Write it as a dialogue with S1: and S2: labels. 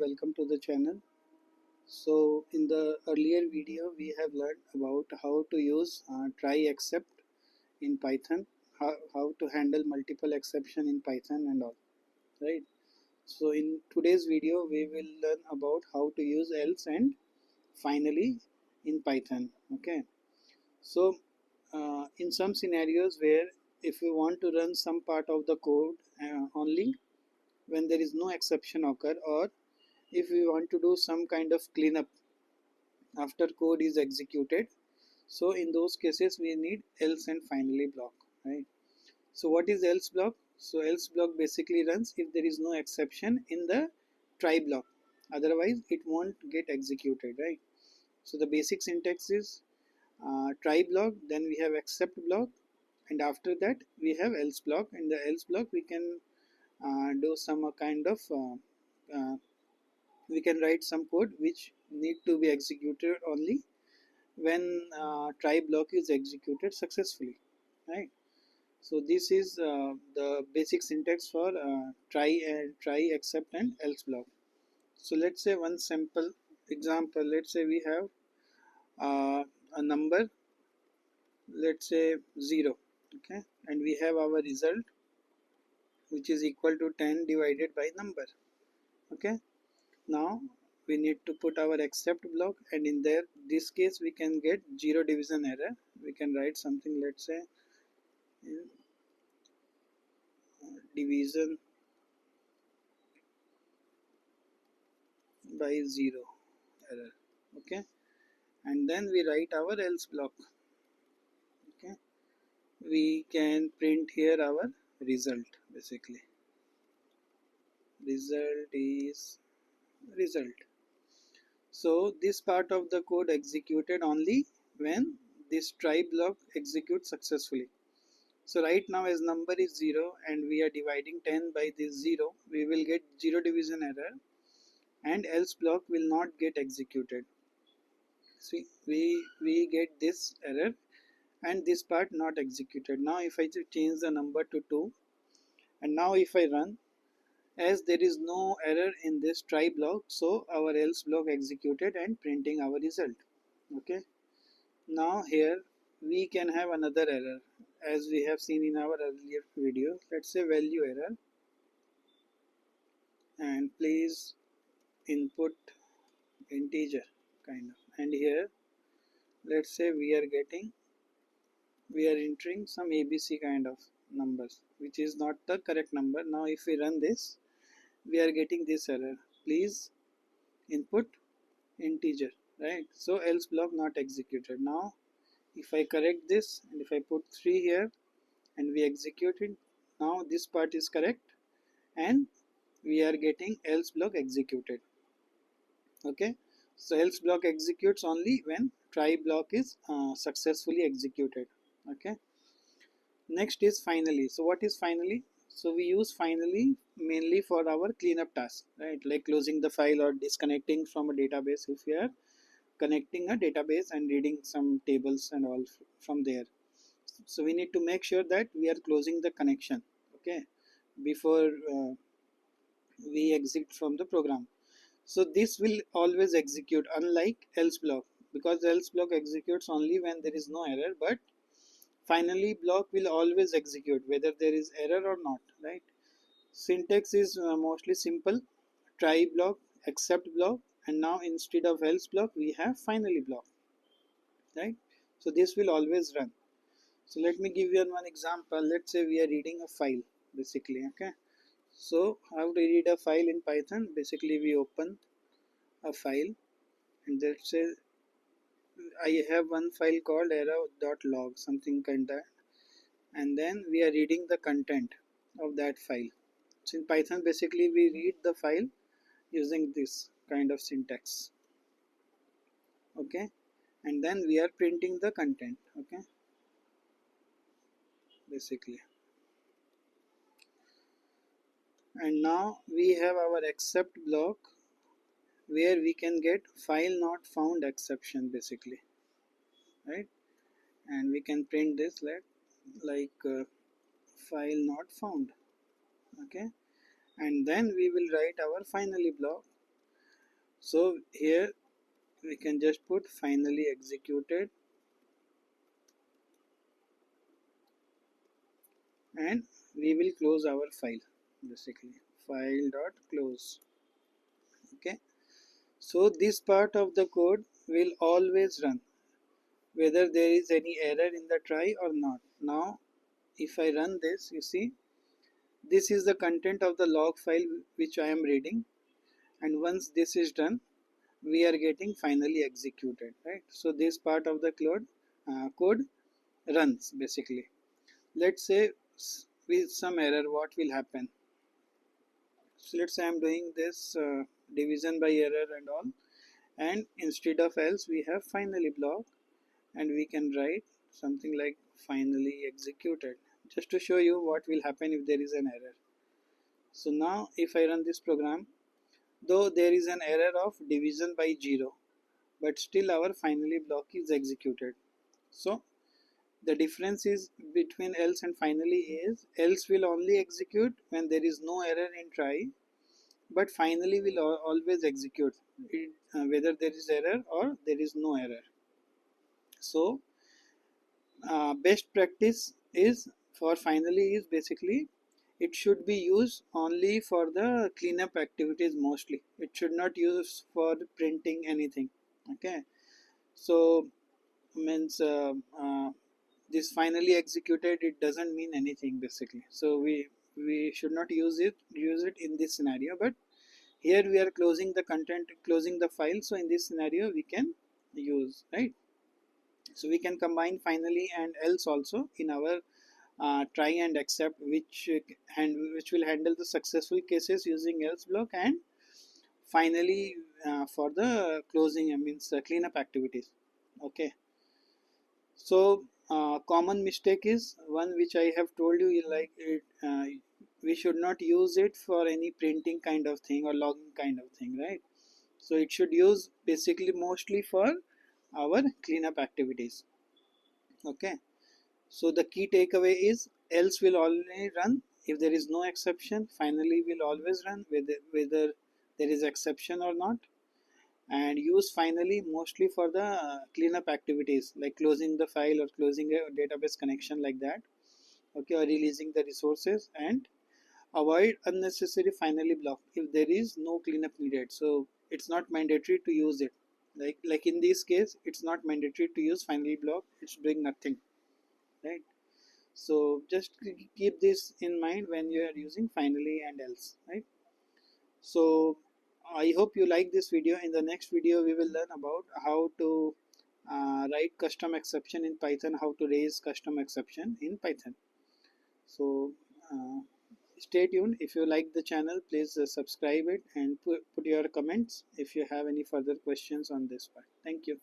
S1: welcome to the channel. So in the earlier video we have learned about how to use try except in Python, how to handle multiple exception in Python and all, right? So in today's video we will learn about how to use else and finally in Python. Okay, so in some scenarios where if we want to run some part of the code only when there is no exception occur, or if we want to do some kind of cleanup after code is executed, so in those cases we need else and finally block, right? So what is else block? So else block basically runs if there is no exception in the try block, otherwise it won't get executed, right? So the basic syntax is try block, then we have except block, and after that we have else block. In the else block we can do some kind of we can write some code which need to be executed only when try block is executed successfully, right? So this is the basic syntax for try except and else block. So let's say one simple example. Let's say we have a number, let's say 0, okay, and we have our result which is equal to 10 divided by number, okay. Now we need to put our except block, and in this case we can get 0 division error. We can write something, let's say division by 0 error, okay. And then we write our else block, okay. We can print here our result. Basically result is result. So this part of the code executed only when this try block executes successfully. So right now as number is 0 and we are dividing 10 by this 0, we will get 0 division error and else block will not get executed. See, we get this error and this part not executed. Now if I change the number to 2, and now if I run, as there is no error in this try block, so our else block executed and printing our result, okay. Now here we can have another error as we have seen in our earlier video. Let's say value error, and please input integer kind of, and here let's say we are entering some ABC kind of numbers which is not the correct number. Now if we run this, we are getting this error, please input integer, right? So else block not executed. Now if I correct this and if I put 3 here and we execute it, now this part is correct and we are getting else block executed, okay. So else block executes only when try block is successfully executed, okay. Next is finally. So what is finally? So we use finally mainly for our cleanup task, right? Like closing the file or disconnecting from a database if we are connecting a database and reading some tables and all from there. So we need to make sure that we are closing the connection, okay, before we exit from the program. So this will always execute, unlike else block, because else block executes only when there is no error, but finally block will always execute whether there is error or not, right? Syntax is mostly simple: try block, except block, and now instead of else block we have finally block, right? So this will always run. So let me give you one example. Let's say we are reading a file basically, okay. So how to read a file in Python? Basically we open a file, and let's say I have one file called arrow.log, something kind of that, and then we are reading the content of that file. So in Python basically we read the file using this kind of syntax, okay, and then we are printing the content, okay, basically. And now we have our except block where we can get file not found exception basically, right? And we can print this like file not found, okay. And then we will write our finally block, So here we can just put finally executed, and we will close our file, basically file dot close. Okay, so this part of the code will always run whether there is any error in the try or not. Now if I run this, you see this is the content of the log file which I am reading, and once this is done we are getting finally executed, right? So this part of the code runs basically. Let's say with some error what will happen. So let's say I'm doing this division by error and all, and instead of else we have finally block, and we can write something like finally executed, just to show you what will happen if there is an error. So now if I run this program, though there is an error of division by 0, but still our finally block is executed. So the difference is between else and finally is else will only execute when there is no error in try, but finally will always execute it, whether there is error or there is no error. So best practice is for finally is basically it should be used only for the cleanup activities mostly. It should not use for printing anything. Okay, so means this finally executed, it doesn't mean anything basically. So we should not use it in this scenario, but here we are closing the content, closing the file, so in this scenario we can use, right? So we can combine finally and else also in our try and except, which will handle the successful cases using else block, and finally for the closing, I means cleanup activities. Okay, so common mistake is one which I have told you, like it, we should not use it for any printing kind of thing or logging kind of thing, right? So it should use basically mostly for our cleanup activities. Okay, so the key takeaway is else will only run if there is no exception, finally will always run whether there is exception or not, and use finally mostly for the cleanup activities like closing the file or closing a database connection like that. Okay, or releasing the resources, and avoid unnecessary finally block if there is no cleanup needed. So it's not mandatory to use it, like in this case it's not mandatory to use finally block, it's doing nothing, right? So just keep this in mind when you are using finally and else, right? So I hope you like this video. In the next video we will learn about how to write custom exception in Python, how to raise custom exception in Python. So uh, stay tuned. If you like the channel, please subscribe it and put your comments if you have any further questions on this part. Thank you.